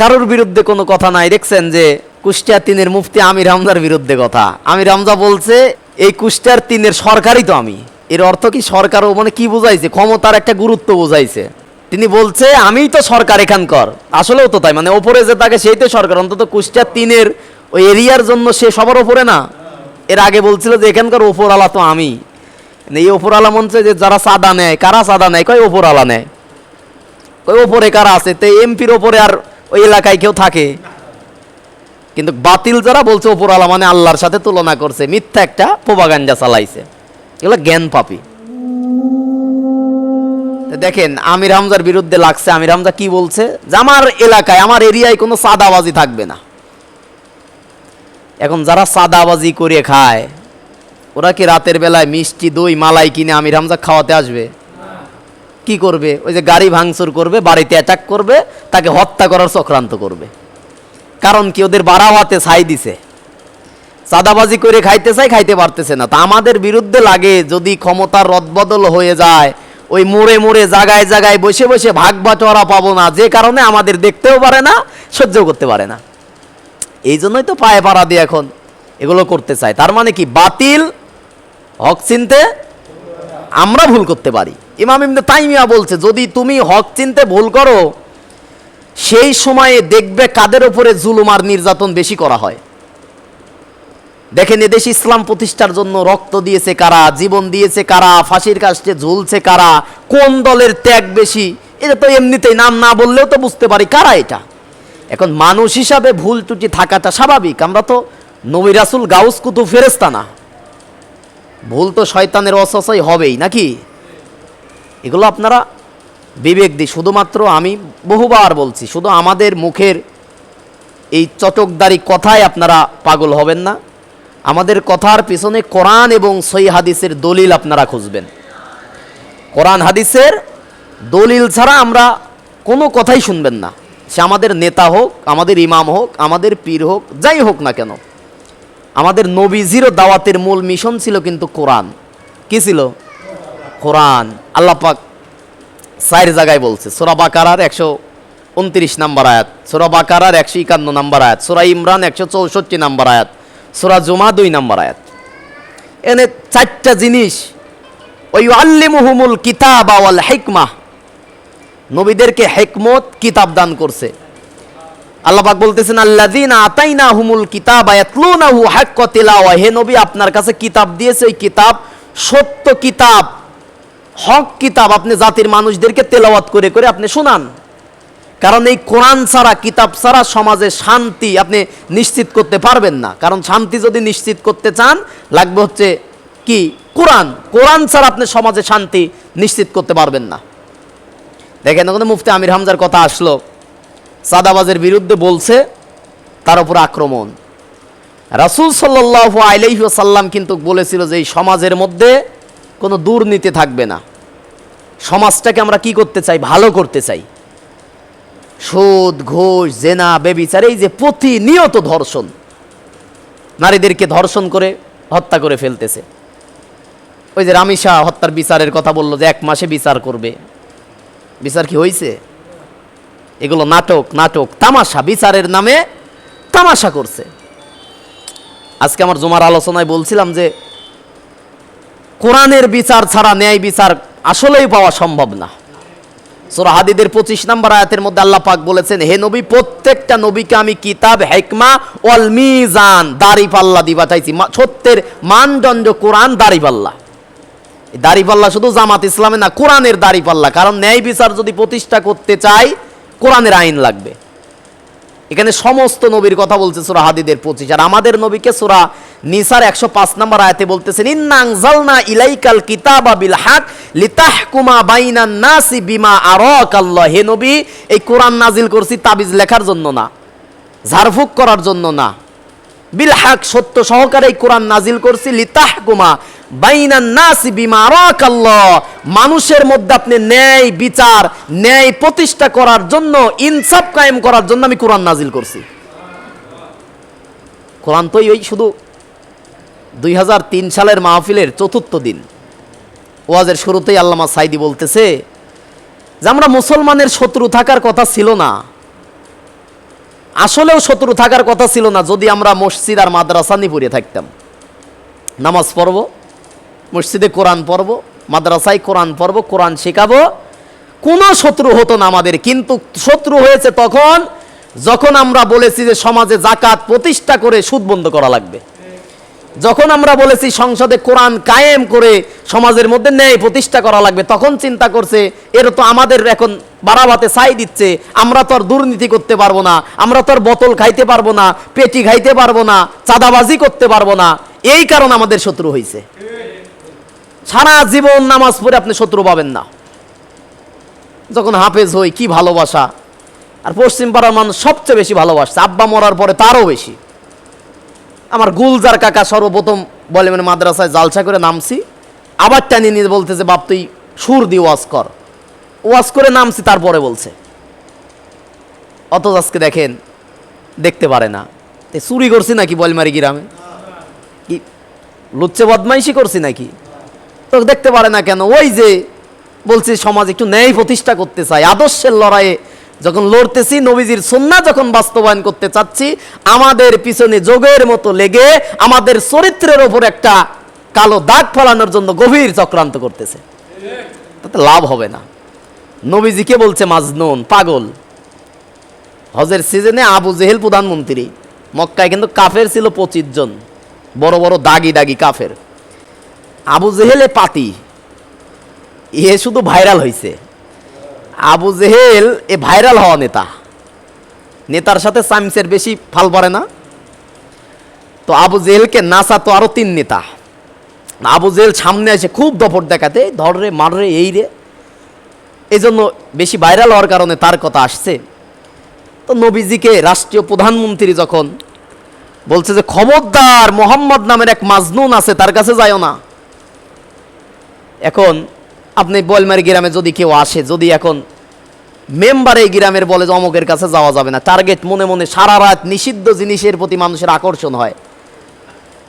কারোর বিরুদ্ধে কোনো কথা নাই। দেখছেন যে কুষ্টিয়া 3-এর মুফতি আমির হামজার বিরুদ্ধে কথা। আমির হামজা বলছে এই কুষ্টিয়ার 3-এর সরকারই তো আমি। এর অর্থ কি? সরকারও মানে কি বোঝাইছে? ক্ষমতার একটা গুরুত্ব বোঝাইছে। তিনি বলছে আমিই তো সরকার এখানকার। আসলেও তো তাই, মানে ওপরে যে থাকে সেই তো সরকার। অন্তত কুষ্টিয়া 3-এর ওই এরিয়ার জন্য সে সবার ওপরে না। এর আগে বলছিল যে এখানকার ওপরওয়ালা তো আমি। এই ওপরওয়ালা মঞ্চে যে যারা চাঁদা নেয়, কারা চাঁদা নেয়? কয় ওপরওয়ালা নেয়। কয় ওপরে কারা আছে? তো এমপির ওপরে আর ওই এলাকায় কেউ থাকে? কিন্তু বাতিল যারা বলছে ওপরওয়ালা মানে আল্লাহর সাথে তুলনা করছে, মিথ্যা একটা প্রোপাগান্ডা চালাইছে। এগুলো জ্ঞান পাপী। দেখেন আমির হামজার বিরুদ্ধে লাগছে। আমির হামজা কি বলছে? যে আমার এলাকায়, আমার এরিয়ায় কোনো চাঁদাবাজি থাকবে না। এখন যারা চাঁদাবাজি করে খায় ওরা কি রাতের বেলায় মিষ্টি দই মালাই কিনে আমির হামজা খাওয়াতে আসবে? কি করবে? ওই যে গাড়ি ভাঙচুর করবে, বাড়িতে অ্যাটাক করবে, তাকে হত্যা করার চক্রান্ত করবে। কারণ কি? ওদের বাড়াওয়াতে ছাই দিছে। চাঁদাবাজি করে খাইতে চাই, খাইতে পারতেছে না। তা আমাদের বিরুদ্ধে লাগে যদি ক্ষমতার রদবদল হয়ে যায়, ওই মোড়ে মোড়ে জায়গায় জায়গায় বসে বসে ভাগ বাটোয়ারা পাবো না, যে কারণে আমাদের দেখতেও পারে না, সহ্য করতে পারে না। এই জন্যই তো পায়ে পাড়া দিয়ে এখন এগুলো করতে চায়। তার মানে কি? বাতিল হক চিনতে আমরা ভুল করতে পারি। ইমাম ইবনে তাইমিয়া বলছে যদি তুমি হক চিনতে ভুল করো, সেই সময়ে দেখবে কাদের উপরে জুলুম আর নির্যাতন বেশি করা হয়। দেখেন এদেশ ইসলাম প্রতিষ্ঠার জন্য রক্ত দিয়েছে কারা, জীবন দিয়েছে কারা, ফাঁসির কাস্টে ঝুলছে কারা, কোন দলের ত্যাগ বেশি, এটা তো এমনিতেই নাম না বললেও তো বুঝতে পারি কারা এটা। এখন মানুষ হিসাবে ভুল ত্রুটি থাকাটা স্বাভাবিক। আমরা তো নবী রাসূল গাউস কুতুব ফেরেশতা না। ভুল তো শয়তানের ওয়াসওয়াসাই হবেই নাকি? এগুলো আপনারা বিবেক দিয়ে, শুধুমাত্র আমি বহুবার বলছি, শুধু আমাদের মুখের এই চটকদারি কথায় আপনারা পাগল হবেন না। আমাদের কথার পিছনে কোরআন এবং সহিহ হাদিসের দলিল আপনারা খুঁজবেন। কোরআন হাদিসের দলিল ছাড়া আমরা কোনো কথাই শুনবেন না। সে আমাদের নেতা হোক, আমাদের ইমাম হোক, আমাদের পীর হোক, যাই হোক না কেন। আমাদের নবীজিরও দাওয়াতের মূল মিশন ছিল কিন্তু কোরআন। কি ছিল? কোরআন। আল্লাহ পাক 4 জায়গায় বলছে। সূরা বাকারার 129 নম্বর আয়াত, সূরা বাকারার 151 নম্বর আয়াত, সূরা ইমরান 164 নম্বর আয়াত, সূরা জুমা 2 নম্বর আয়াত। এনে 4টা জিনিস। ওই আল্লিমুহুমুল কিতাবা ওয়াল হিকমাহ, নবীদেরকে হিকমত কিতাব দান করছে। আল্লাহ পাক বলতেছেন আল্লাযীনা আতাইনাহুমুল কিতাবা ইয়াতলুনাহু হাক্কা তিলাওয়া, হে নবী আপনার কাছে কিতাব দিয়েছে, ওই কিতাব সত্য কিতাব, হক কিতাব, আপনি জাতির মানুষদেরকে তেলাওয়াত করে করে আপনি শোনান। কারণ এই কোরআন ছাড়া, কিতাব ছাড়া সমাজে শান্তি আপনি নিশ্চিত করতে পারবেন না। কারণ শান্তি যদি নিশ্চিত করতে চান লাগবে হচ্ছে কি? কোরআন। কোরআন ছাড়া আপনি সমাজে শান্তি নিশ্চিত করতে পারবেন না। দেখেন ওখানে মুফতি আমির হামজার কথা আসলো, চাঁদাবাজের বিরুদ্ধে বলছে, তার উপর আক্রমণ। রাসূল সাল্লাল্লাহু আলাইহি ওয়াসাল্লাম কিন্তু বলেছিল যে এই সমাজের মধ্যে কোনো দুর্নীতি থাকবে না। সমাজটাকে আমরা কি করতে চাই? ভালো করতে চাই। সুদ, ঘুষ, জেনা, ব্যভিচার, এই যে প্রতিনিয়ত ধর্ষণ, নারীদেরকে ধর্ষণ করে হত্যা করে ফেলতেছে। ওই যে রামিসা হত্যার বিচারের কথা বললো যে 1 মাসে বিচার করবে। বিচার কি হয়েছে? এগুলো নাটক, নাটক, তামাশা, বিচারের নামে তামাশা করছে। আজকে আমার জুমার আলোচনায় বলছিলাম যে কোরআনের বিচার ছাড়া ন্যায় বিচার আসলেই পাওয়া সম্ভব না। সূরা হাদীদের 25 নম্বর আয়াতের মধ্যে আল্লাহ পাক বলেছেন, হে নবী প্রত্যেকটা নবীকে আমি কিতাব, হিকমা ওয়াল মিজান, দাড়িপাল্লা দিয়ে পাঠাইছি। সত্যের মানদণ্ড কোরআন, দাড়িপাল্লা। এই দাড়িপাল্লা শুধু জামাত ইসলামে না, কোরআনের দাড়িপাল্লা। কারণ ন্যায় বিচার যদি প্রতিষ্ঠা করতে চাই কোরআনের আইন লাগবে। এখানে সমস্ত নবীর কথা বলছে সূরা হাদীদের 25। আর আমাদের নবীকে সূরা নিসার 105 নম্বর আয়াতে বলতেছেন ইন্না আনজালনা ইলাইকাল কিতাবা বিল হক লিতাহকুমা বাইনান নাসি বিমা আরাকাল্লাহ, হে নবী এই কোরআন নাজিল করছি তাবিজ লেখার জন্য না, ঝাড়ফুঁক করার জন্য না। বিল হক, সত্য সহকারে এই কোরআন নাজিল করছি, লিতাহকুমা বাইনান নাসি বিমা আরাকাল্লাহ, মানুষের মধ্যে আপনি ন্যায় বিচার, ন্যায় প্রতিষ্ঠা করার জন্য, ইনসাফ কায়েম করার জন্য আমি কোরআন নাজিল করছি। কোরআন তো ওই শুধু 2003 সালের মাহফিলের 4র্থ দিন ওয়াজের শুরুতেই আল্লামা সাইদি বলতেছে যে আমরা মুসলমানের শত্রু থাকার কথা ছিল না, আসলেও শত্রু থাকার কথা ছিল না যদি আমরা মসজিদ আর মাদ্রাসা নিয়ে পড়ে থাকতাম। নামাজ পড়ব, মসজিদে কোরআন পড়ব, মাদ্রাসায় কোরআন পড়ব, কোরআন শেখাবো, কোনো শত্রু হতো না আমাদের। কিন্তু শত্রু হয়েছে তখন যখন আমরা বলেছি যে সমাজে জাকাত প্রতিষ্ঠা করে সুদ বন্ধ করা লাগবে, যখন আমরা বলেছি সংসদে কোরআন কায়েম করে সমাজের মধ্যে ন্যায় প্রতিষ্ঠা করা লাগবে, তখন চিন্তা করছে এর তো আমাদের এখন বাড়াবাতে ছাই দিচ্ছে, আমরা তো আর দুর্নীতি করতে পারবো না, আমরা তো আর বোতল খাইতে পারবো না, পেটি খাইতে পারবো না, চাঁদাবাজি করতে পারবো না, এই কারণ আমাদের শত্রু হয়েছে। সারা জীবন নামাজ পড়ে আপনি শত্রু পাবেন না। যখন হাফেজ হই কি ভালোবাসা, আর পশ্চিম পাড়ার মানুষ সবচেয়ে বেশি ভালোবাসছে, আব্বা মরার পরে তারও বেশি। আমার গুলজার কাকা সর্বপ্রথম বলে মানে মাদ্রাসায় জালসা করে নামছি, আবার টানি নিয়ে বলতেছে বাপ তুই সুর দিয়ে ওয়াজ কর, ওয়াজ করে নামছি তারপরে বলছে। অথচ আজকে দেখেন দেখতে পারে না, চুরি করছি নাকি বলমারি গ্রামে, কি লুচ্চে বদমাইশি করছি নাকি, তো দেখতে পারে না কেন? ওই যে বলছি সমাজ একটু ন্যায় প্রতিষ্ঠা করতে চাই, আদর্শের লড়াইয়ে যখন লড়তেছি, নবীজির সুন্নাহ যখন বাস্তবায়ন করতে চাচ্ছি, আমাদের পিছনে যোগের মতো লেগে আমাদের চরিত্রের ওপর একটা কালো দাগ ফেলানোর জন্য গভীর চক্রান্ত করতেছে, তাতে লাভ হবে না। নবীজিকে বলছে মাজনুন, পাগল। হজের সিজনে আবু জেহেল প্রধানমন্ত্রী, মক্কায় কিন্তু কাফের ছিল 25 জন, বড় বড় দাগি দাগি কাফের। আবু জেহেলে পাতি, এ শুধু ভাইরাল হয়েছে। আবু জেহেল এ ভাইরাল হওয়া নেতা, নেতার সাথে চামচের বেশি ফাল পড়ে না। তো আবু জেহেলকে নাসা তো আরো 3 নেতা। আবু জেহেল সামনে এসে খুব দপট দেখাতে, ধরে মাররে এই রে, এই জন্য বেশি ভাইরাল হওয়ার কারণে তার কথা আসছে। তো নবীজিকে রাষ্ট্রীয় প্রধানমন্ত্রী যখন বলছে যে খবরদার মোহাম্মদ নামের এক মাজনুন আছে, তার কাছে যাইও না। এখন আপনি বলমারি গ্রামে যদি কেউ আসে, যদি এখন মেম্বার এই গ্রামের বলে যে অমুকের কাছে যাওয়া যাবে না, টার্গেট মনে মনে সারা রাত নিষিদ্ধ জিনিসের প্রতি মানুষের আকর্ষণ হয়,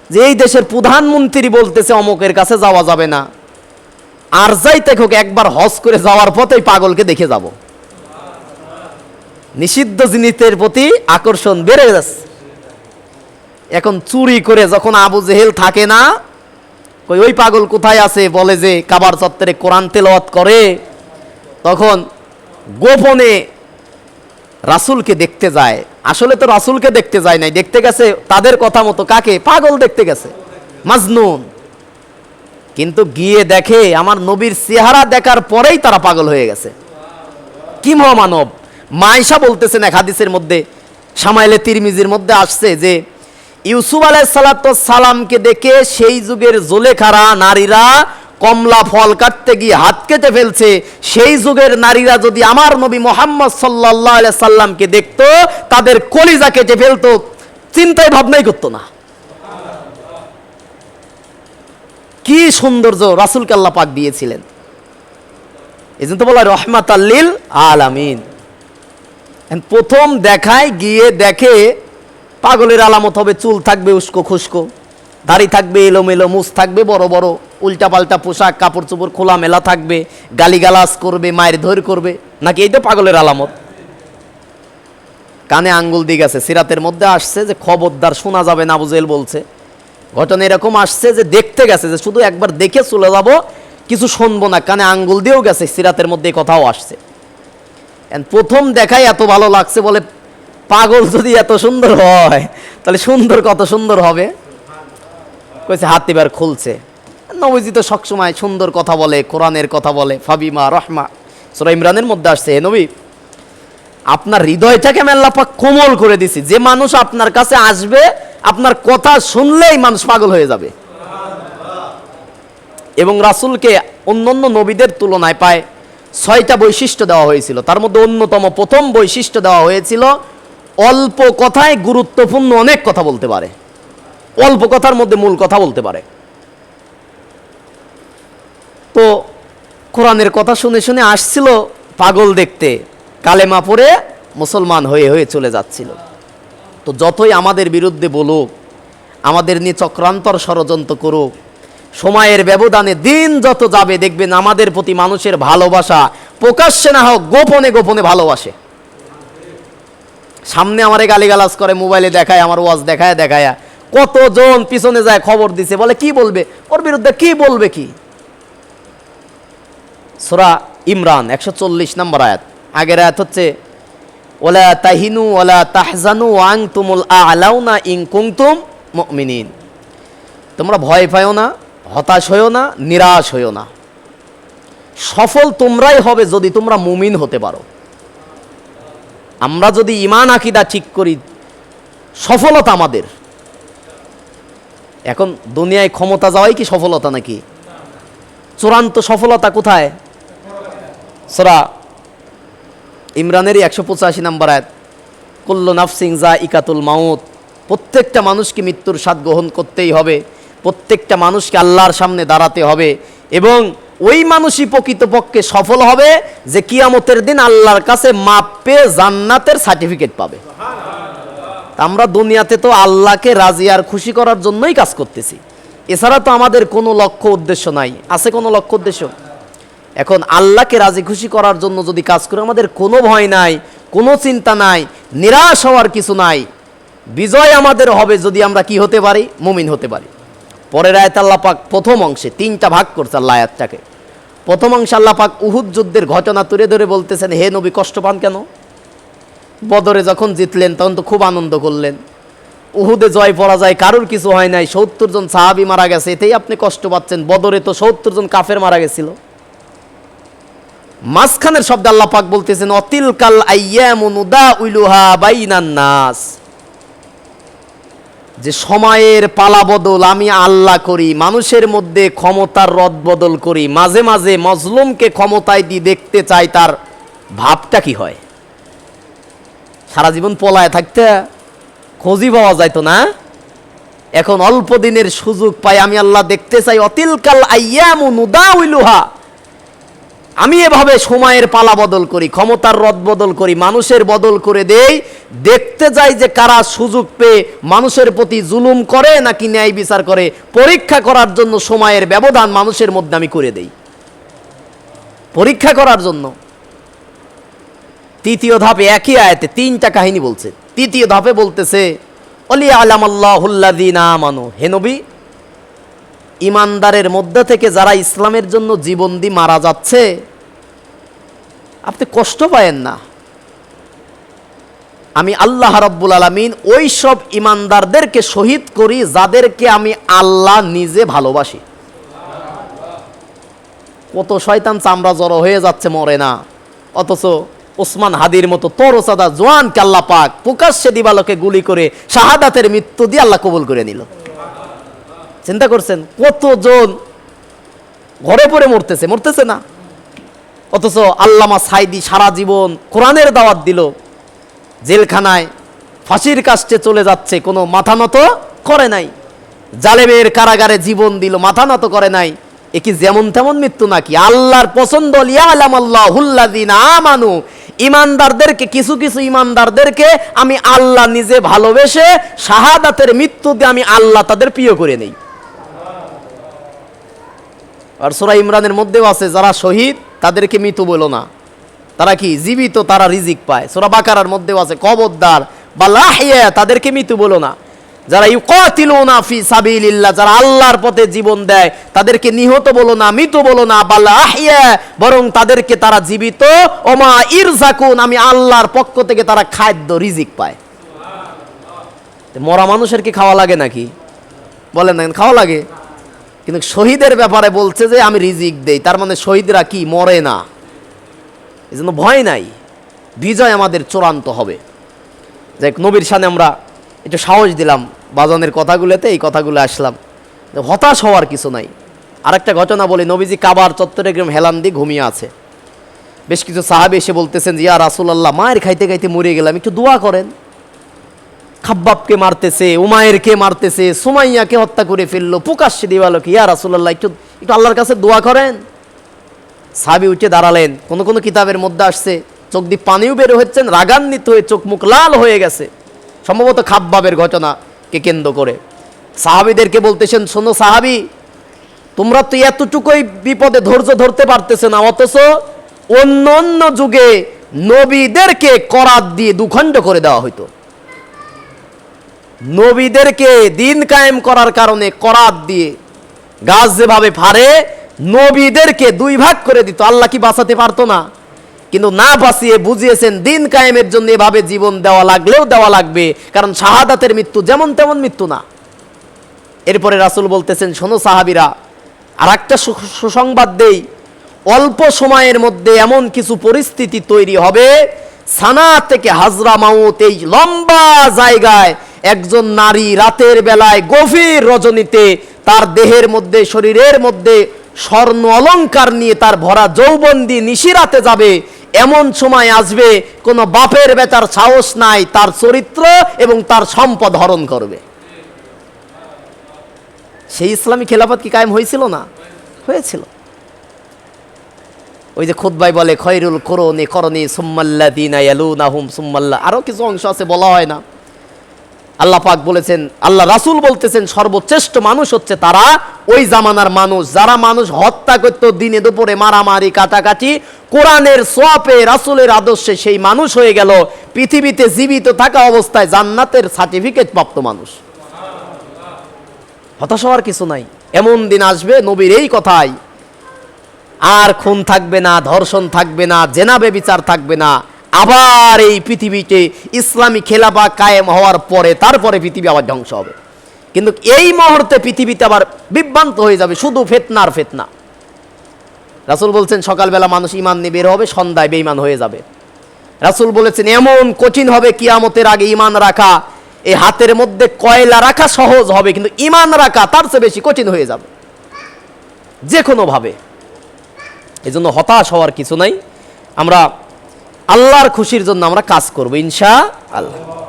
যে এই দেশের প্রধানমন্ত্রী বলতেছে অমুকের কাছে যাওয়া যাবে না, আর যাইতে হোক একবার হজ করে যাওয়ার পথেই পাগলকে দেখে যাব। নিষিদ্ধ জিনিসের প্রতি আকর্ষণ বেড়ে যাচ্ছে। এখন চুরি করে যখন আবু জেহেল থাকে না, ওই পাগল কোথায় আছে, বলে যে কাবার চত্বরে কোরআন তেলাওয়াত করে, তখন গোপনে রাসূলকে দেখতে যায়। আসলে তো রাসূলকে দেখতে যায় নাই, দেখতে গেছে তাদের কথা মতো কাকে, পাগল দেখতে গেছে, মাজনুন। কিন্তু গিয়ে দেখে আমার নবীর চেহারা দেখার পরেই তারা পাগল হয়ে গেছে। কি মহামানব! মাইশা বলতেছেন এক হাদিসের মধ্যে, শামাইলে তিরমিজির মধ্যে আসছে যে ইউসুফ আলাইহিস সালামকে দেখে সেই যুগের জোলেখারা নারীরা কমলা ফল কাটতে গিয়ে হাত কেটে ফেলছে। সেই যুগের নারীরা যদি আমার নবী মুহাম্মদ সাল্লাল্লাহু আলাইহি সাল্লামকে দেখতো, তাদের কলিজা কেটে ফেলতো, চিন্তায় ভাবনাই করতো না। কি সৌন্দর্য রাসূলকে আল্লাহ পাক দিয়েছিলেন। এজন্য তো বলা রহমাতাল লিল আলামিন। প্রথম দেখায় গিয়ে দেখে পাগলের আলামত হবে চুল থাকবে উস্কো খুস্কো, দাড়ি থাকবে এলোমেলো, মুছ থাকবে বড় বড়, উল্টাপাল্টা পোশাক, কাপড় চোপড় খোলা মেলা থাকবে, গালিগালাজ করবে, মায়ের ধর করবে, নাকি এই তো পাগলের আলামত? কানে আঙ্গুল দিয়ে গেছে। সিরাতের মধ্যে আসছে যে খবরদার শোনা যাবে না, আবু জেহেল বলছে। ঘটনা এরকম আসছে যে দেখতে গেছে যে শুধু একবার দেখে চলে যাব, কিছু শুনবো না, কানে আঙ্গুল দিয়েও গেছে। সিরাতের মধ্যে এই কথাও আসছে। প্রথম দেখাই এত ভালো লাগছে, বলে পাগল যদি এত সুন্দর হয় তাহলে সুন্দর কত সুন্দর হবে। কইছে হাত এবার খুলছে। নবীজি তো সবসময় সুন্দর কথা বলে, কোরআনের কথা বলে, ফাবিমা রহমা, সূরা ইমরানের মধ্যে আসছে, হে নবী আপনার হৃদয়টাকে আমি আল্লাহ পাক কোমল করে দিছি, যে মানুষ আপনার কাছে আসবে আপনার কথা শুনলেই মানুষ পাগল হয়ে যাবে। এবং রাসূলকে অন্যান্য নবীদের তুলনায় প্রায় 6টা বৈশিষ্ট্য দেওয়া হয়েছিল। তার মধ্যে অন্যতম প্রথম বৈশিষ্ট্য দেওয়া হয়েছিল অল্প কথায় গুরুত্বপূর্ণ অনেক কথা বলতে পারে, অল্প কথার মধ্যে মূল কথা বলতে পারে। তো কোরআনের কথা শুনে শুনে আসছিল পাগল দেখতে, কালেমা পড়ে মুসলমান হয়ে হয়ে চলে যাচ্ছিল। তো যতই আমাদের বিরুদ্ধে বলুক, আমাদের নিয়ে চক্রান্তর ষড়যন্ত্র করুক, সময়ের ব্যবধানে দিন যত যাবে দেখবেন আমাদের প্রতি মানুষের ভালোবাসা প্রকাশ্যে না হোক গোপনে গোপনে ভালোবাসে। সামনে আমারে গালিগালাজ করে, মোবাইলে দেখায়, আমার ওয়াজ দেখায় দেখায়, কতজন পিছনে যায় খবর দিছে, বলে কি বলবে ওর বিরুদ্ধে, কি বলবে কি। সূরা ইমরান 140 নম্বর আয়াত, আগের আয়াত হচ্ছে ওয়ালা তাহিনু ওয়ালা তাহজানু ওয়া আনতুমুল আ'লাউনা ইন কুনতুম মুমিনিন। তোমরা ভয় পাও না, হতাশ হইও না, নিরাশ হইও না, সফল তোমরাই হবে যদি তোমরা মুমিন হতে পারো। আমরা যদি ঈমান আকীদা ঠিক করি, সফলতা আমাদের। এখন দুনিয়ায় ক্ষমতা যাওয়াই কি সফলতা নাকি? চূড়ান্ত সফলতা কোথায়? সূরা ইমরানেরই 185 নম্বর আয়াত, কুল্লু নাফসিন যায়িকাতুল মাউত, প্রত্যেকটা মানুষকে মৃত্যুর স্বাদ গ্রহণ করতেই হবে, প্রত্যেকটা মানুষকে আল্লাহর সামনে দাঁড়াতে হবে, এবং ওই মানুষই প্রকৃতপক্ষে সফল হবে যে কিয়ামতের দিন আল্লাহর কাছে মাপ পেয়ে জান্নাতের সার্টিফিকেট পাবে। আমরা দুনিয়াতে তো আল্লাহকে রাজি আর খুশি করার জন্যই কাজ করতেছি, এছাড়া তো আমাদের কোনো লক্ষ্য উদ্দেশ্য নাই। আছে কোনো লক্ষ্য উদ্দেশ্য? এখন আল্লাহকে রাজি খুশি করার জন্য যদি কাজ করি, আমাদের কোনো ভয় নাই, কোনো চিন্তা নাই, নিরাশ হওয়ার কিছু নাই। বিজয় আমাদের হবে যদি আমরা কি হতে পারি? মুমিন হতে পারি। পরের আয়াত আল্লাহ পাক প্রথম অংশে 3টা ভাগ করছে আল্লাহ আয়াতটাকে। প্রথম অংশে আল্লাহ পাক উহুদ যুদ্ধের ঘটনা তুলে ধরে বলতেছেন, হে নবী কষ্ট পান কেন? বদরে যখন জিতলেন তখন তো খুব আনন্দ করলেন, উহুদে জয় পরাজয় কারোর কিছু হয় নাই, 70 জন সাহাবী মারা গেছে, এতেই আপনি কষ্ট পাচ্ছেন। বদরে তো 70 জন কাফের মারা গেছিল। মাঝখানের শব্দ আল্লাহ পাক বলতেছেন অতিলকাল আইয়ামু নুদাউলুহা বাইনান নাস, যে সময়ের পালা বদল আমি আল্লাহ করি, মানুষের মধ্যে ক্ষমতার রদ বদল করি। মাঝে মাঝে মজলুমকে ক্ষমতায় দিয়ে দেখতে চাই তার ভাবটা কি হয়। সারা জীবন পলায় থাকতে খোঁজই পাওয়া যাইতো না, এখন অল্প দিনের সুযোগ পাই আমি আল্লাহ দেখতে চাই। অতিলকাল আইয়ামু নুদাউলুহা, আমি এভাবে সময়ের পালা বদল করি, ক্ষমতার রদ বদল করি, মানুষের বদল করে দেই, দেখতে যাই যে কারা সুযোগ পেয়ে মানুষের প্রতি জুলুম করে নাকি ন্যায় বিচার করে। পরীক্ষা করার জন্য সময়ের ব্যবধান মানুষের মধ্যে আমি করে দেই, পরীক্ষা করার জন্য। তৃতীয় ধাপে একই আয়াতে 3টা কাহিনী বলছে। তৃতীয় ধাপে বলতেছে ওয়ালিয়ালামাল্লাহুল্লাযীনা আমানু, হে নবী ইমানদারের মধ্যে থেকে যারা ইসলামের জন্য জীবন দিয়ে মারা যাচ্ছে আপনি কষ্ট পায়েন না। আমি আল্লাহ রাব্বুল আলামিন ওই সব ইমানদারদেরকে শহীদ করি যাদেরকে আমি আল্লাহ নিজে ভালোবাসি। কত শয়তান চামড়া জড়ো হয়ে যাচ্ছে, মরে না, অথচ ওসমান হাদির মতো তরসাদা জওয়ানকে আল্লাহ পাক প্রকাশ্যে দিবালোকে গুলি করে শাহাদাতের মৃত্যু দিয়ে আল্লাহ কবুল করে নিল। চিন্তা করছেন কতজন ঘরে পড়ে মরতেছে, মরতেছে না? অথচ আল্লামা সাইদি সারা জীবন কোরআনের দাওয়াত দিল, জেলখানায় ফাঁসির কাস্টে চলে যাচ্ছে, কোনো মাথা নত করে নাই। জালেমের কারাগারে জীবন দিল, মাথা নত করে নাই। এ কি যেমন তেমন মৃত্যু নাকি? আল্লাহর পছন্দ। লিয়ালামাল্লাহুল্লাযীনা আমানু, ইমানদারদেরকে, কিছু কিছু ইমানদারদেরকে আমি আল্লাহ নিজে ভালোবেসে শাহাদাতের মৃত্যু দিয়ে আমি আল্লাহ তাদের প্রিয় করে নেই। আর সূরা ইমরানের মধ্যেও আছে যারা শহীদ তাদেরকে মৃত বলো না, তারা কি জীবিত, তারা রিজিক পায়। সূরা বাকারার মধ্যেও আছে খবরদার বা লাহিয়া, তাদেরকে মৃত বলো না। যারা ইউকাতিলুনা ফি সাবিলিল্লাহ, যারা আল্লাহর পথে জীবন দেয় তাদেরকে নিহত বলো না, মৃত বলো না, বা লাহিয়া, বরং তাদেরকে তারা জীবিত। ওমা ইরজাকুন, আমি আল্লাহর পক্ষ থেকে তারা খাদ্য রিজিক পায়। মরা মানুষের কি খাওয়া লাগে নাকি? বলেন না, খাওয়া লাগে। কিন্তু শহীদের ব্যাপারে বলছে যে আমি রিজিক দেই, তার মানে শহীদরা কি মরে না, এই জন্য ভয় নাই, বিজয় আমাদের চূড়ান্ত হবে। যাই নবীর সামনে আমরা একটু সাহস দিলাম বাজানের কথাগুলোতে, এই কথাগুলো আসলাম, হতাশ হওয়ার কিছু নাই। আরেকটা ঘটনা বলি, নবীজি কাবার চত্বরে একদম হেলান দিয়ে ঘুমিয়ে আছে। বেশ কিছু সাহাবী এসে বলতেছেন যে ইয়া রাসূলুল্লাহ, মায়ের খাইতে খাইতে মরে গেলাম, একটু দোয়া করেন। খাব্বাবকে মারতেছে, উমায়েরকে মারতেছে, সুমাইয়াকে হত্যা করে ফেললো, প্রকাশ্যে দিবালোকে, ইয়া রাসূলুল্লাহ একটু আল্লাহর কাছে দোয়া করেন। সাহাবী উঠে দাঁড়ালেন। কোন কোন কিতাবের মধ্যে আসছে চোখ দিয়ে পানিও বের হচ্ছেন, রাগান্বিত হয়ে চোখ মুখ লাল হয়ে গেছে, সম্ভবত খাব্বাবের ঘটনাকে কেন্দ্র করে। সাহাবীদেরকে বলতেছেন, শোনো সাহাবী, তোমরা তো এতটুকুই বিপদে ধৈর্য ধরতে পারতেছে না, অথচ অন্য অন্য যুগে নবীদেরকে করাত দিয়ে দুখণ্ড করে দেওয়া হইতো। নবীদেরকে দিন কায়েম করার কারণে করাত দিয়ে গাছ যেভাবে ফাড়ে নবীদেরকে দুই ভাগ করে দিত। আল্লাহ কি বাঁচাতে পারতো না? কিন্তু না বাঁচিয়ে বুঝিয়েছেন দিন কায়েমের জন্য এভাবে জীবন দেওয়া লাগলেও দেওয়া লাগবে, কারণ শাহাদাতের মৃত্যু যেমন তেমন মৃত্যু না। এরপরে রাসূল বলতেছেন, শোনো সাহাবীরা, আর একটা সুসংবাদ দেই, অল্প সময়ের মধ্যে এমন কিছু পরিস্থিতি তৈরি হবে, সানা থেকে হাজরা মাউত এই লম্বা জায়গায় একজন নারী রাতের বেলায় গভীর রজনীতে তার দেহের মধ্যে শরীরের মধ্যে স্বর্ণ অলংকার নিয়ে তার ভরা যৌবন দিয়ে নিশিরাতে যাবে। এমন সময় আসবে কোন বাপের বেটার সাহস নাই তার চরিত্র এবং তার সম্পদ হরণ করবে। সেই ইসলামী খেলাফত কি কায়েম হয়েছিল না? হয়েছিল। ওই যে খুতবায় বলে খয়রুল কুরুনি করনি সুম্মাল্লাযিনা ইয়ালুনাহুম সুম্মাল্লা, আরো কিছু অংশ আছে বলা হয় না। আল্লাহ পাক বলেছেন, আল্লাহ রাসূল বলতেছেন সর্বশ্রেষ্ঠ মানুষ হচ্ছে তারা, ওই জামানার মানুষ যারা মানুষ হত্যা করত দিনে দুপুরে, মারামারি কাটাকাটি, কোরআনের সোয়াপে রাসূলের আদর্শে সেই মানুষ হয়ে গেল পৃথিবীতে জীবিত থাকা অবস্থায় জান্নাতের সার্টিফিকেট প্রাপ্ত মানুষ। হতাশ হওয়ার কিছু নাই। এমন দিন আসবে নবীর এই কথাই, আর খুন থাকবে না, ধর্ষণ থাকবে না, জেনা ব্যভিচার থাকবে না। আবার এই পৃথিবীতে ইসলামী খেলাফত কায়েম হওয়ার পরে তারপরে পৃথিবী আবার ধ্বংস হবে। কিন্তু এই মুহূর্তে পৃথিবীতে আবার বিভ্রান্ত হয়ে যাবে, শুধু ফিতনার ফিতনা। রাসূল বলছেন সকালবেলা মানুষ ঈমান নিয়ে বের হবে, সন্ধ্যায় বেঈমান হয়ে যাবে। রাসূল বলেছেন এমন কঠিন হবে কিয়ামতের আগে ঈমান রাখা, এই হাতের মধ্যে কয়লা রাখা সহজ হবে, কিন্তু ঈমান রাখা তার চেয়ে বেশি কঠিন হয়ে যাবে যে কোনো ভাবে। এজন্য হতাশ হওয়ার কিছু নাই। আমরা আল্লাহর খুশির জন্য আমরা কাজ করব ইনশাআল্লাহ।